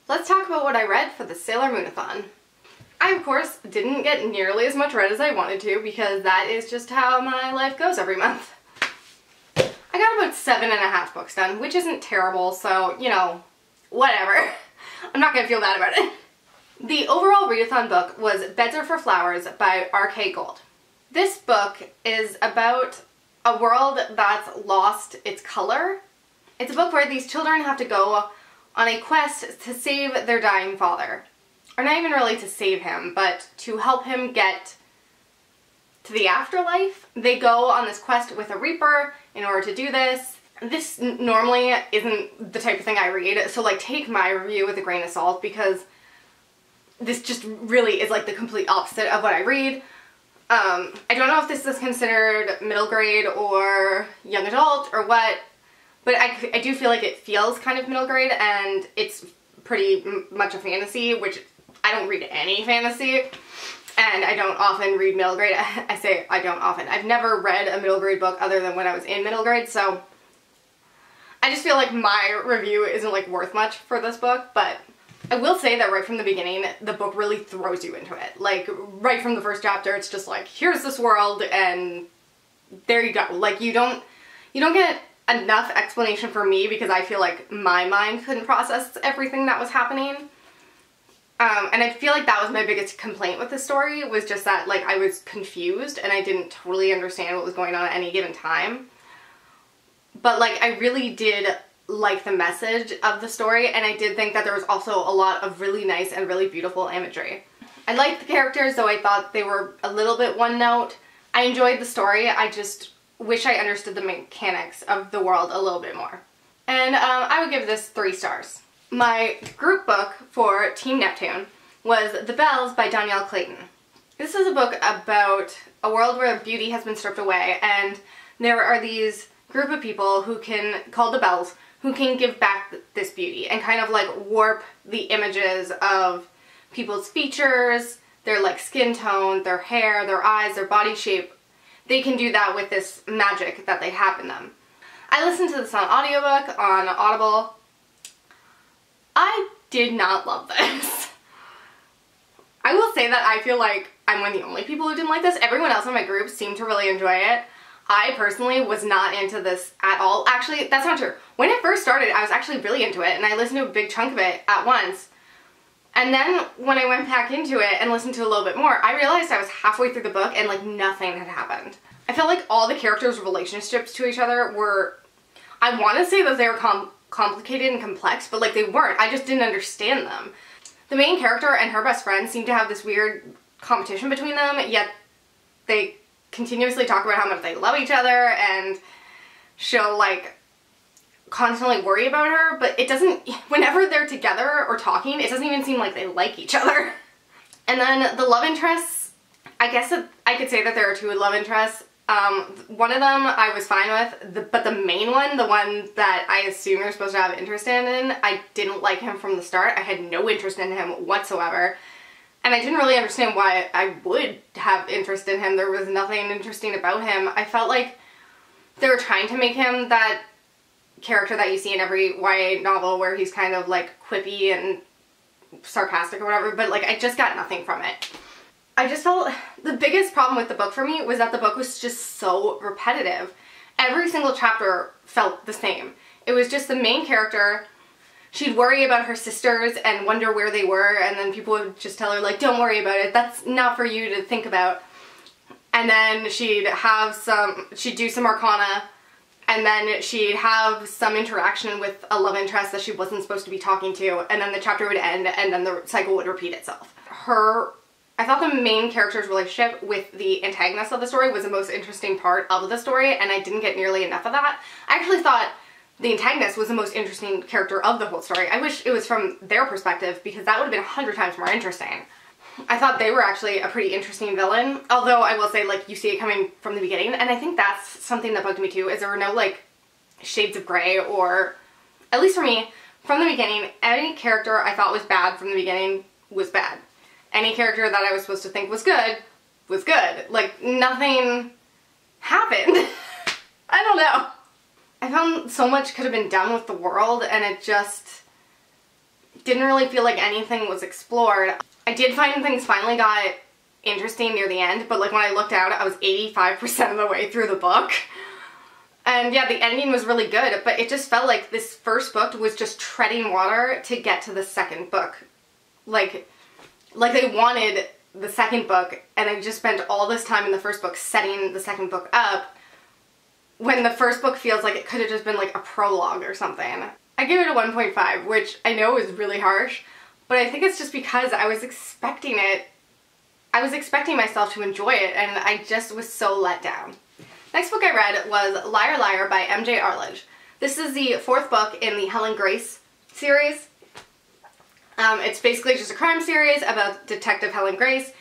let's talk about what I read for the SailorMoonAthon. I, of course, didn't get nearly as much read as I wanted to because that is just how my life goes every month. I got about 7.5 books done, which isn't terrible, so, you know, whatever. I'm not gonna feel bad about it. The overall readathon book was Beds Are for Flowers by R.K. Gold. This book is about a world that's lost its color. It's a book where these children have to go on a quest to save their dying father. Or not even really to save him, but to help him get to the afterlife. They go on this quest with a reaper in order to do this. This normally isn't the type of thing I read, so like take my review with a grain of salt because this just really is like the complete opposite of what I read. I don't know if this is considered middle grade or young adult or what, but I do feel like it feels kind of middle grade, and it's pretty much a fantasy, which I don't read any fantasy, and I don't often read middle grade. I say I don't often. I've never read a middle grade book other than when I was in middle grade, so I just feel like my review isn't like worth much for this book, but I will say that right from the beginning, the book really throws you into it. Like, right from the first chapter, it's just like, here's this world, and there you go. Like, you don't get enough explanation for me because I feel like my mind couldn't process everything that was happening. And I feel like that was my biggest complaint with the story, was just that, like, I was confused and I didn't totally understand what was going on at any given time. But, like, I really did like the message of the story, and I did think that there was also a lot of really nice and really beautiful imagery. I liked the characters, though I thought they were a little bit one note. I enjoyed the story, I just wish I understood the mechanics of the world a little bit more. And I would give this 3 stars. My group book for Team Neptune was The Bells by Dhonielle Clayton. This is a book about a world where beauty has been stripped away, and there are these group of people who can, called the Bells, who can give back this beauty and kind of like warp the images of people's features, their like skin tone, their hair, their eyes, their body shape. They can do that with this magic that they have in them. I listened to this on audiobook on Audible. I did not love this. I will say that I feel like I'm one of the only people who didn't like this. Everyone else in my group seemed to really enjoy it. I personally was not into this at all. Actually, that's not true. When it first started, I was actually really into it, and I listened to a big chunk of it at once. And then when I went back into it and listened to a little bit more, I realized I was halfway through the book and like nothing had happened. I felt like all the characters' relationships to each other were, I want to say that they were complicated and complex, but like they weren't. I just didn't understand them. The main character and her best friend seem to have this weird competition between them, yet they continuously talk about how much they love each other, and she'll like constantly worry about her, but it doesn't, whenever they're together or talking, it doesn't even seem like they like each other. And then the love interests, I guess I could say that there are 2 love interests. One of them I was fine with, but the main one, the one that I assume you're supposed to have interest in, I didn't like him from the start. I had no interest in him whatsoever. And I didn't really understand why I would have interest in him. There was nothing interesting about him. I felt like they were trying to make him that character that you see in every YA novel where he's kind of like quippy and sarcastic or whatever, but like I just got nothing from it. I just felt the biggest problem with the book for me was that the book was just so repetitive. Every single chapter felt the same. It was just the main character. She'd worry about her sisters and wonder where they were, and then people would just tell her like, don't worry about it, that's not for you to think about. And then she'd do some arcana, and then she'd have some interaction with a love interest that she wasn't supposed to be talking to, and then the chapter would end, and then the cycle would repeat itself. I thought the main character's relationship with the antagonist of the story was the most interesting part of the story, and I didn't get nearly enough of that. I actually thought the antagonist was the most interesting character of the whole story. I wish it was from their perspective, because that would have been 100 times more interesting. I thought they were actually a pretty interesting villain, although I will say, like, you see it coming from the beginning, and I think that's something that bugged me too, is there were no, like, shades of gray, or, at least for me, from the beginning, any character I thought was bad from the beginning was bad. Any character that I was supposed to think was good. Like, nothing happened. I don't know. I found so much could have been done with the world, and it just didn't really feel like anything was explored. I did find things finally got interesting near the end, but like when I looked out, I was 85% of the way through the book. And yeah, the ending was really good, but it just felt like this first book was just treading water to get to the second book. Like they wanted the second book, and they just spent all this time in the first book setting the second book up, when the first book feels like it could have just been like a prologue or something. I give it a 1.5, which I know is really harsh, but I think it's just because I was expecting it. I was expecting myself to enjoy it, and I just was so let down. Next book I read was Liar Liar by M.J. Arlidge. This is the fourth book in the Helen Grace series. It's basically just a crime series about Detective Helen Grace.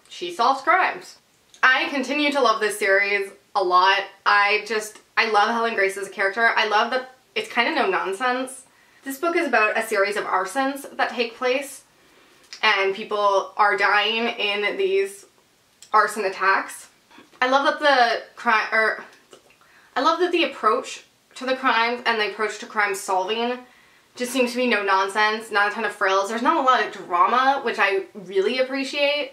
She solves crimes. I continue to love this series a lot. I love Helen Grace as a character. I love that it's kind of no nonsense. This book is about a series of arsons that take place, and people are dying in these arson attacks. I love that the approach to the crimes and the approach to crime solving just seems to be no nonsense, not a ton of frills. There's not a lot of drama, which I really appreciate.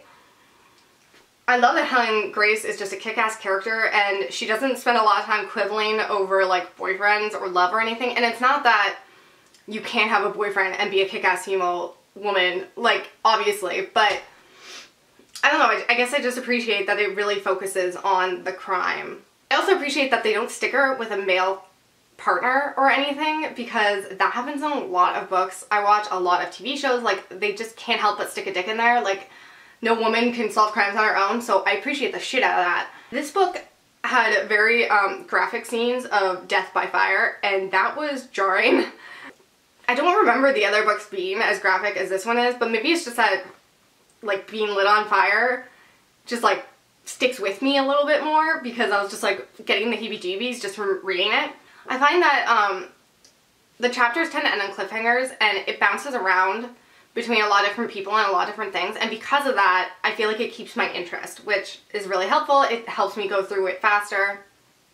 I love that Helen Grace is just a kick-ass character, and she doesn't spend a lot of time quibbling over like boyfriends or love or anything. And it's not that you can't have a boyfriend and be a kick-ass female woman, like, obviously, but I don't know, I guess I just appreciate that it really focuses on the crime. I also appreciate that they don't stick her with a male partner or anything, because that happens in a lot of books. I watch a lot of TV shows, like, they just can't help but stick a dick in there. Like, no woman can solve crimes on her own, so I appreciate the shit out of that. This book had very graphic scenes of death by fire, and that was jarring. I don't remember the other books being as graphic as this one is, but maybe it's just that, like, being lit on fire just, like, sticks with me a little bit more, because I was just, like, getting the heebie-jeebies just from reading it. I find that the chapters tend to end on cliffhangers, and it bounces around between a lot of different people and a lot of different things, and because of that, I feel like it keeps my interest, which is really helpful. It helps me go through it faster.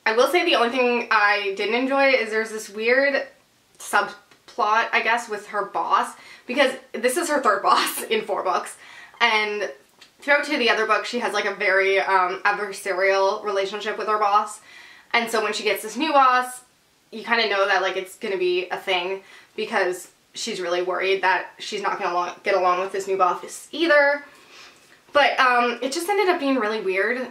I will say the only thing I didn't enjoy is there's this weird subplot, I guess, with her boss, because this is her third boss in 4 books, and throughout 2 of the other books she has like a very adversarial relationship with her boss, and so when she gets this new boss, you kind of know that like it's gonna be a thing, because she's really worried that she's not gonna get along with this new boss either. But it just ended up being really weird.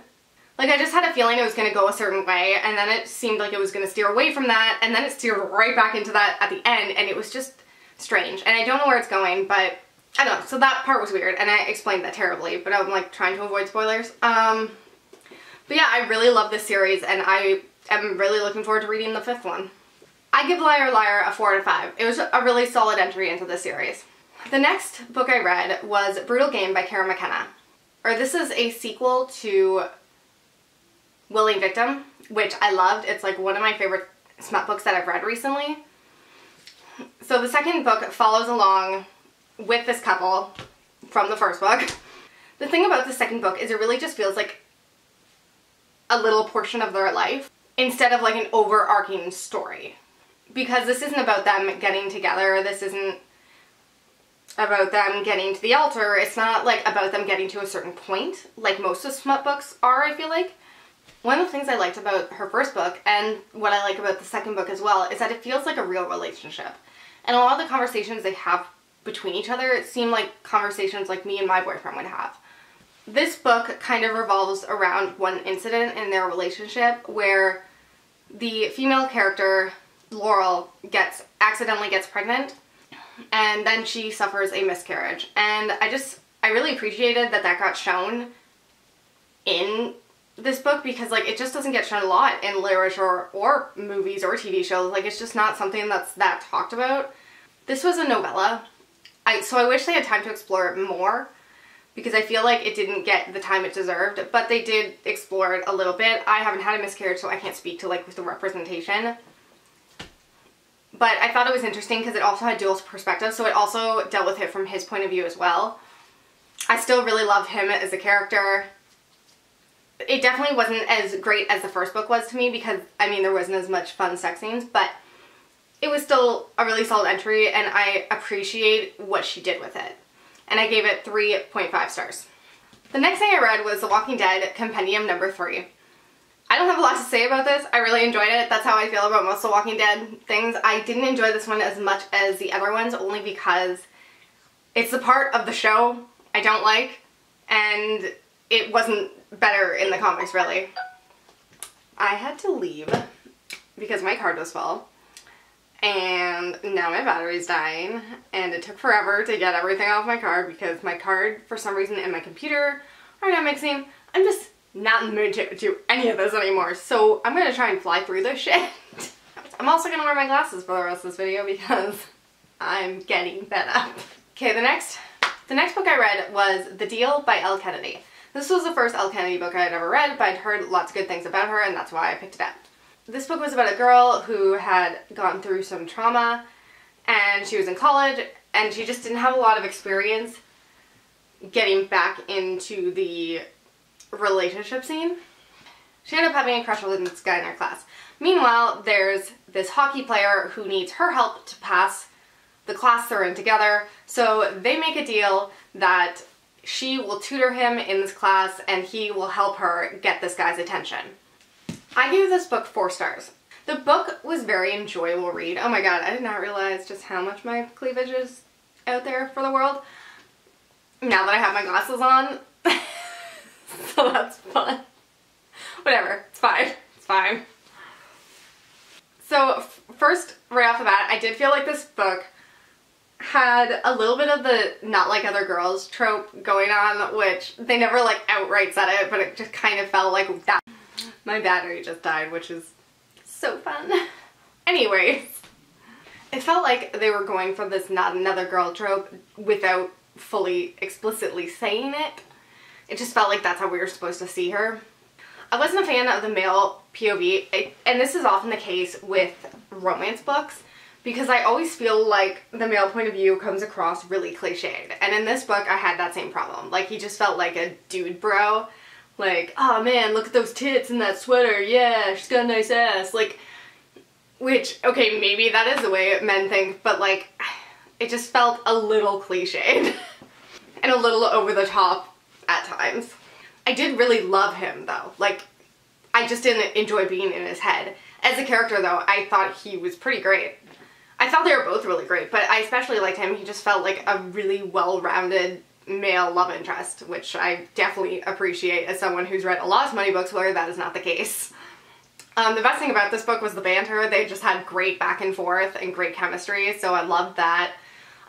Like, I just had a feeling it was gonna go a certain way, and then it seemed like it was gonna steer away from that, and then it steered right back into that at the end, and it was just strange. And I don't know where it's going, but I don't know. So that part was weird, and I explained that terribly, but I'm like trying to avoid spoilers. But yeah, I really love this series, and I am really looking forward to reading the 5th one. I give Liar Liar a 4 out of 5. It was a really solid entry into this series. The next book I read was Brutal Game by Cara Mckenna. This is a sequel to Willing Victim, which I loved. It's like one of my favorite smut books that I've read recently. So the second book follows along with this couple from the first book. The thing about the second book is it really just feels like a little portion of their life instead of like an overarching story. Because this isn't about them getting together, this isn't about them getting to the altar, it's not like about them getting to a certain point, like most of smut books are, I feel like. One of the things I liked about her first book, and what I like about the second book as well, is that it feels like a real relationship. And a lot of the conversations they have between each other seem like conversations like me and my boyfriend would have. This book kind of revolves around one incident in their relationship where the female character, Laurel, accidentally gets pregnant, and then she suffers a miscarriage. And I really appreciated that got shown in this book, because like it just doesn't get shown a lot in literature or movies or TV shows. Like, it's just not something that's that talked about. This was a novella, so I wish they had time to explore it more, because I feel like it didn't get the time it deserved, but they did explore it a little bit. I haven't had a miscarriage, so I can't speak to like the representation. But I thought it was interesting because it also had dual perspectives, so it also dealt with it from his point of view as well. I still really love him as a character. It definitely wasn't as great as the first book was to me, because, I mean, there wasn't as much fun sex scenes, but it was still a really solid entry, and I appreciate what she did with it. And I gave it 3.5 stars. The next thing I read was The Walking Dead Compendium number 3. I don't have a lot to say about this. I really enjoyed it. That's how I feel about most of the Walking Dead things. I didn't enjoy this one as much as the other ones, only because it's the part of the show I don't like, and it wasn't better in the comics, really. I had to leave because my card was full, and now my battery's dying, and it took forever to get everything off my card because my card, for some reason, and my computer are not mixing. I'm just not in the mood to do any of this anymore, so I'm gonna try and fly through this shit. I'm also gonna wear my glasses for the rest of this video because I'm getting fed up. Okay, the next book I read was The Deal by Elle Kennedy. This was the first Elle Kennedy book I had ever read, but I'd heard lots of good things about her, and that's why I picked it up. This book was about a girl who had gone through some trauma, and she was in college, and she just didn't have a lot of experience getting back into the relationship scene. She ended up having a crush on this guy in her class. Meanwhile, there's this hockey player who needs her help to pass the class they're in together, so they make a deal that she will tutor him in this class and he will help her get this guy's attention. I gave this book 4 stars. The book was very enjoyable read. Oh my god, I did not realize just how much my cleavage is out there for the world. Now that I have my glasses on, so that's fun. Whatever, it's fine, it's fine. So first, right off the bat, I did feel like this book had a little bit of the not like other girls trope going on, which they never like outright said it, but it just kind of felt like that. My battery just died, which is so fun. Anyways, it felt like they were going for this not another girl trope without fully explicitly saying it. It just felt like that's how we were supposed to see her. I wasn't a fan of the male POV, and this is often the case with romance books, because I always feel like the male point of view comes across really cliched. And in this book, I had that same problem. Like, he just felt like a dude bro. Like, oh man, look at those tits and that sweater. Yeah, she's got a nice ass. Like, which, okay, maybe that is the way men think, but like, it just felt a little cliched. And a little over the top at times. I did really love him though. Like, I just didn't enjoy being in his head. As a character though, I thought he was pretty great. I thought they were both really great, but I especially liked him. He just felt like a really well-rounded male love interest, which I definitely appreciate as someone who's read a lot of smutty books where that is not the case. The best thing about this book was the banter. They just had great back and forth and great chemistry, so I loved that.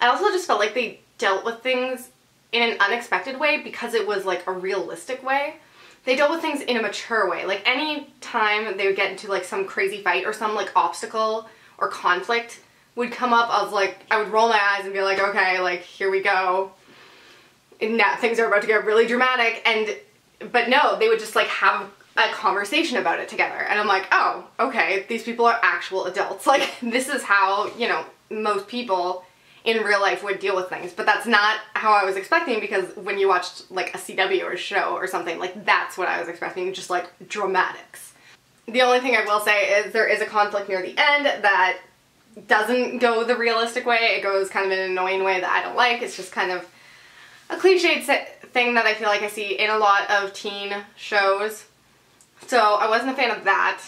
I also just felt like they dealt with things in an unexpected way because it was like a realistic way. They dealt with things in a mature way. Like, any time they would get into like some crazy fight or some like obstacle or conflict would come up, I would roll my eyes and be like, okay, like, here we go. And now things are about to get really dramatic, but no, they would just like have a conversation about it together. And I'm like, oh, okay, these people are actual adults. Like, this is how, you know, most people in real life would deal with things. But that's not how I was expecting, because when you watched like a CW or a show or something, like, that's what I was expecting, just like dramatics. The only thing I will say is there is a conflict near the end that doesn't go the realistic way. It goes kind of in an annoying way that I don't like. It's just kind of a cliched thing that I feel like I see in a lot of teen shows. So I wasn't a fan of that,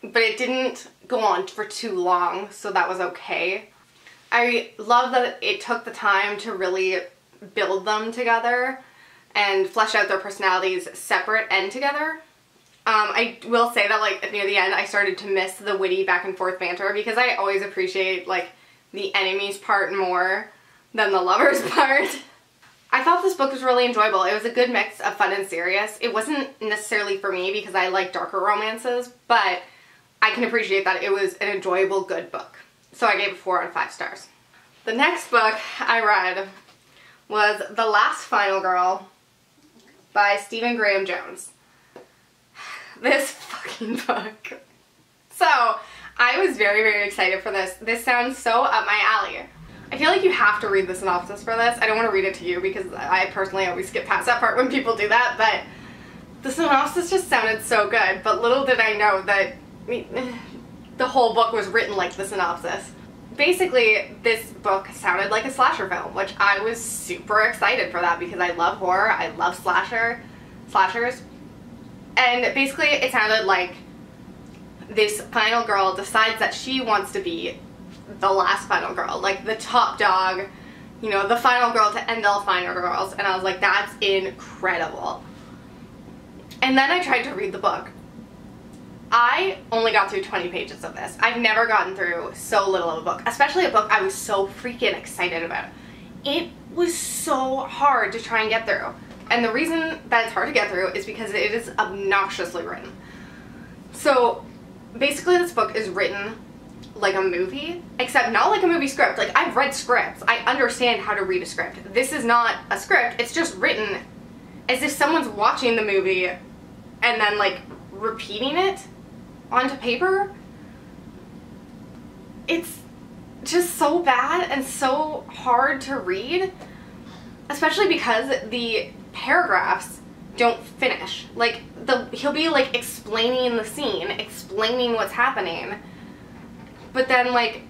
but it didn't go on for too long, so that was okay. I love that it took the time to really build them together and flesh out their personalities separate and together. I will say that, like, near the end I started to miss the witty back and forth banter, because I always appreciate like the enemies part more than the lovers part. I thought this book was really enjoyable. It was a good mix of fun and serious. It wasn't necessarily for me because I like darker romances, but I can appreciate that it was an enjoyable, good book. So I gave it 4 out of 5 stars. The next book I read was The Last Final Girl by Stephen Graham Jones. This fucking book. So, I was very, very excited for this. This sounds so up my alley. I feel like you have to read the synopsis for this. I don't want to read it to you because I personally always skip past that part when people do that, but the synopsis just sounded so good. But little did I know that the the whole book was written like the synopsis. Basically, this book sounded like a slasher film, which I was super excited for that because I love horror, I love slashers. And basically it sounded like this final girl decides that she wants to be the last final girl, like the top dog, you know, the final girl to end all final girls. And I was like, that's incredible. And then I tried to read the book. I only got through 20 pages of this. I've never gotten through so little of a book, especially a book I was so freaking excited about. It was so hard to try and get through. And the reason that it's hard to get through is because it is obnoxiously written. So basically this book is written like a movie, except not like a movie script. Like, I've read scripts. I understand how to read a script. This is not a script. It's just written as if someone's watching the movie and then like repeating it onto paper. It's just so bad and so hard to read, especially because the paragraphs don't finish. Like, he'll be like explaining the scene, explaining what's happening, but then like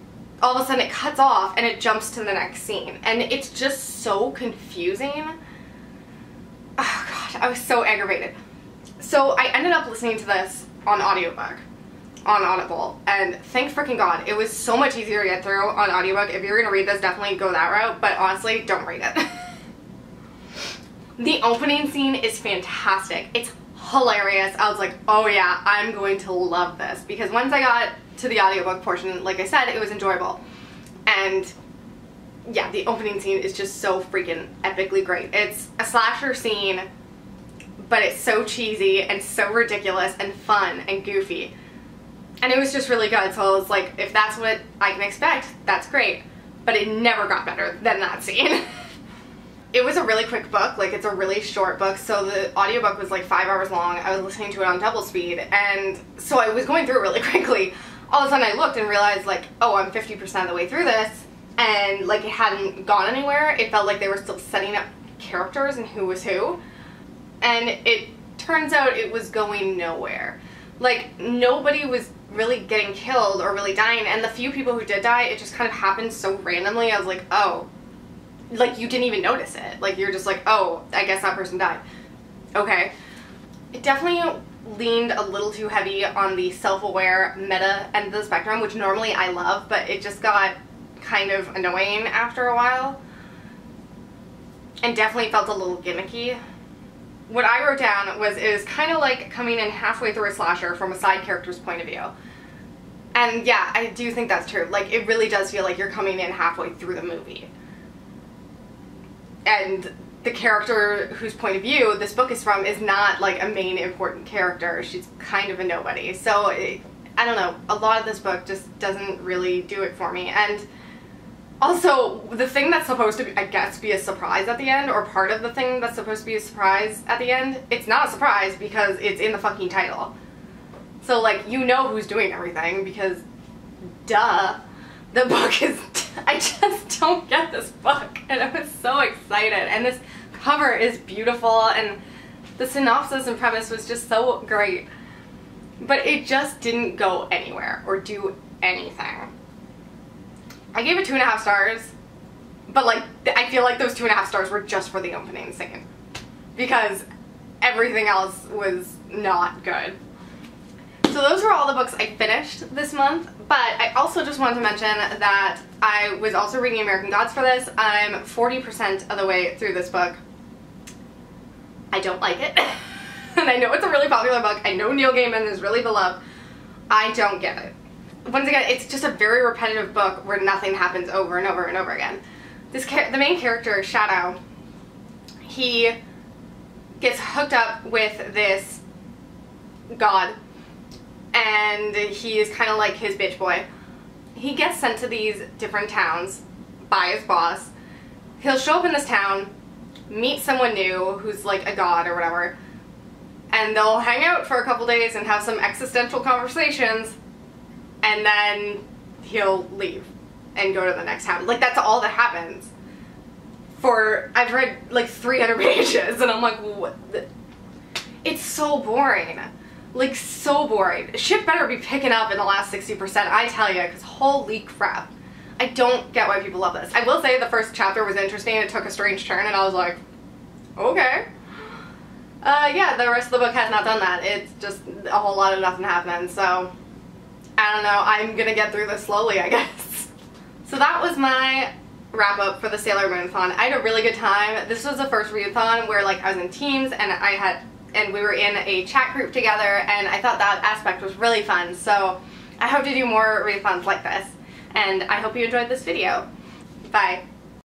all of a sudden it cuts off and it jumps to the next scene, and it's just so confusing. Oh god, I was so aggravated. So I ended up listening to this on audiobook on Audible, and thank freaking god, it was so much easier to get through on audiobook. If you're gonna read this, definitely go that route, but honestly, don't read it. The opening scene is fantastic. It's hilarious. I was like, oh yeah, I'm going to love this, because once I got to the audiobook portion, like I said, it was enjoyable. And yeah, the opening scene is just so freaking epically great. It's a slasher scene, but it's so cheesy and so ridiculous and fun and goofy. And it was just really good, so I was like, if that's what I can expect, that's great. But it never got better than that scene. It was a really quick book, like it's a really short book, so the audiobook was like 5 hours long. I was listening to it on double speed, and so I was going through it really quickly. All of a sudden I looked and realized like, oh, I'm 50% of the way through this, and like it hadn't gone anywhere. It felt like they were still setting up characters and who was who, and it turns out it was going nowhere. Like, nobody was really getting killed or really dying, and the few people who did die, it just kind of happened so randomly. I was like, oh, like you didn't even notice it. Like, you're just like, oh, I guess that person died. Okay. It definitely leaned a little too heavy on the self-aware meta end of the spectrum, which normally I love, but it just got kind of annoying after a while. And definitely felt a little gimmicky. What I wrote down was, it was kind of like coming in halfway through a slasher from a side character's point of view. And yeah, I do think that's true. Like, it really does feel like you're coming in halfway through the movie. And the character whose point of view this book is from is not like a main important character. She's kind of a nobody. So, I don't know, a lot of this book just doesn't really do it for me. And also, the thing that's supposed to be, I guess, be a surprise at the end, or part of the thing that's supposed to be a surprise at the end, it's not a surprise because it's in the fucking title. So, like, you know who's doing everything, because, duh, the book is, I just don't get this book, and I was so excited, and this cover is beautiful, and the synopsis and premise was just so great, but it just didn't go anywhere, or do anything. I gave it 2.5 stars, but like, I feel like those 2.5 stars were just for the opening scene, because everything else was not good. So those were all the books I finished this month, but I also just wanted to mention that I was also reading American Gods for this. I'm 40% of the way through this book. I don't like it. And I know it's a really popular book. I know Neil Gaiman is really beloved. I don't get it. Once again, it's just a very repetitive book where nothing happens over and over and over again. The main character, Shadow, he gets hooked up with this god, and he is kind of like his bitch boy. He gets sent to these different towns by his boss. He'll show up in this town, meet someone new who's like a god or whatever, and they'll hang out for a couple days and have some existential conversations, and then he'll leave and go to the next town. Like, that's all that happens. I've read like 300 pages, and I'm like, what? It's so boring. Like, so boring. Shit better be picking up in the last 60%, I tell you, because holy crap. I don't get why people love this. I will say the first chapter was interesting. It took a strange turn and I was like, okay. Yeah, the rest of the book has not done that. It's just a whole lot of nothing happening, so I don't know. I'm gonna get through this slowly, I guess. So that was my wrap up for the SailorMoonAthon. I had a really good time. This was the first readathon where like I was in teams and we were in a chat group together, and I thought that aspect was really fun. So I hope to do more readathons like this, and I hope you enjoyed this video. Bye.